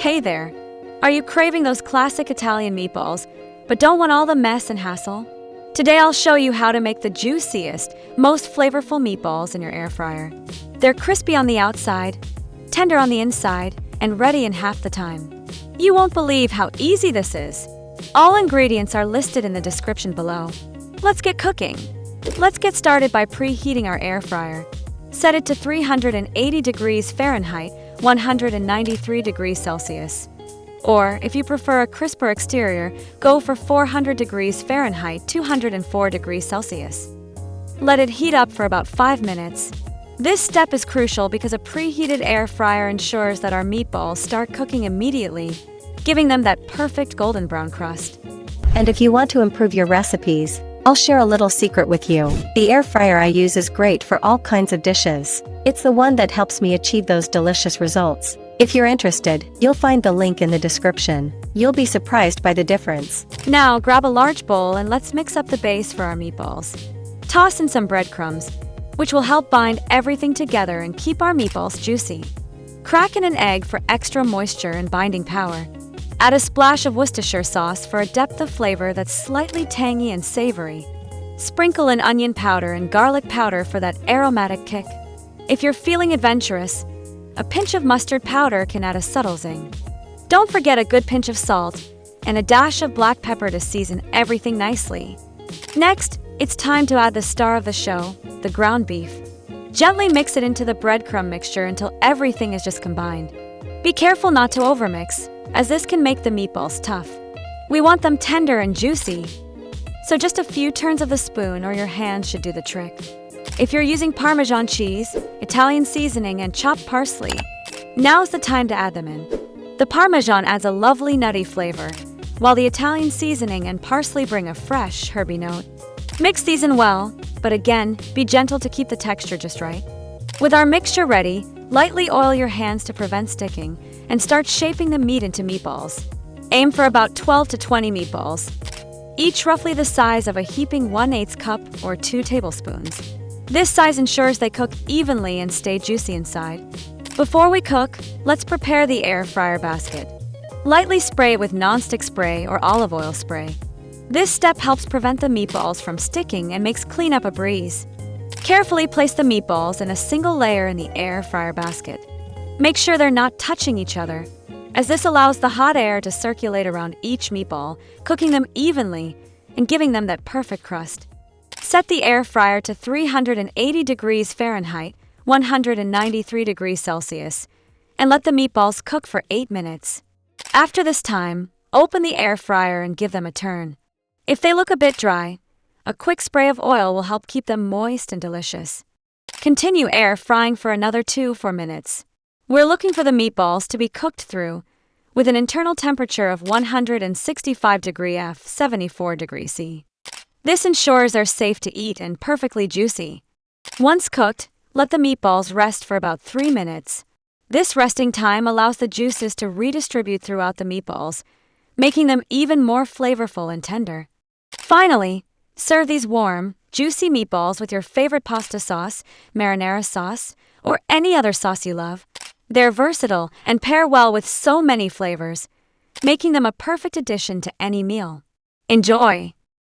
Hey there! Are you craving those classic Italian meatballs, but don't want all the mess and hassle? Today I'll show you how to make the juiciest, most flavorful meatballs in your air fryer. They're crispy on the outside, tender on the inside, and ready in half the time. You won't believe how easy this is. All ingredients are listed in the description below. Let's get cooking. Let's get started by preheating our air fryer. Set it to 380 degrees Fahrenheit, 193 degrees Celsius. Or, if you prefer a crisper exterior, go for 400 degrees Fahrenheit, 204 degrees Celsius. Let it heat up for about 5 minutes. This step is crucial because a preheated air fryer ensures that our meatballs start cooking immediately, giving them that perfect golden brown crust. And if you want to improve your recipes, I'll share a little secret with you. The air fryer I use is great for all kinds of dishes. It's the one that helps me achieve those delicious results. If you're interested, you'll find the link in the description. You'll be surprised by the difference. Now grab a large bowl and let's mix up the base for our meatballs. Toss in some breadcrumbs, which will help bind everything together and keep our meatballs juicy. Crack in an egg for extra moisture and binding power. Add a splash of Worcestershire sauce for a depth of flavor that's slightly tangy and savory. Sprinkle in onion powder and garlic powder for that aromatic kick. If you're feeling adventurous, a pinch of mustard powder can add a subtle zing. Don't forget a good pinch of salt and a dash of black pepper to season everything nicely. Next, it's time to add the star of the show, the ground beef. Gently mix it into the breadcrumb mixture until everything is just combined. Be careful not to overmix, as this can make the meatballs tough. We want them tender and juicy, so just a few turns of the spoon or your hand should do the trick. If you're using Parmesan cheese, Italian seasoning, and chopped parsley, now's the time to add them in. The Parmesan adds a lovely nutty flavor, while the Italian seasoning and parsley bring a fresh, herby note. Mix these in well, but again, be gentle to keep the texture just right. With our mixture ready, lightly oil your hands to prevent sticking, and start shaping the meat into meatballs. Aim for about 12 to 20 meatballs, each roughly the size of a heaping 1/8 cup or 2 tablespoons. This size ensures they cook evenly and stay juicy inside. Before we cook, let's prepare the air fryer basket. Lightly spray it with nonstick spray or olive oil spray. This step helps prevent the meatballs from sticking and makes cleanup a breeze. Carefully place the meatballs in a single layer in the air fryer basket. Make sure they're not touching each other, as this allows the hot air to circulate around each meatball, cooking them evenly and giving them that perfect crust. Set the air fryer to 380 degrees Fahrenheit, 193 degrees Celsius, and let the meatballs cook for 8 minutes. After this time, open the air fryer and give them a turn. If they look a bit dry, a quick spray of oil will help keep them moist and delicious. Continue air frying for another 2-4 minutes. We're looking for the meatballs to be cooked through, with an internal temperature of 165 degrees F, 74 degrees C. This ensures they're safe to eat and perfectly juicy. Once cooked, let the meatballs rest for about 3 minutes. This resting time allows the juices to redistribute throughout the meatballs, making them even more flavorful and tender. Finally, serve these warm, juicy meatballs with your favorite pasta sauce, marinara sauce, or any other sauce you love. They're versatile and pair well with so many flavors, making them a perfect addition to any meal. Enjoy!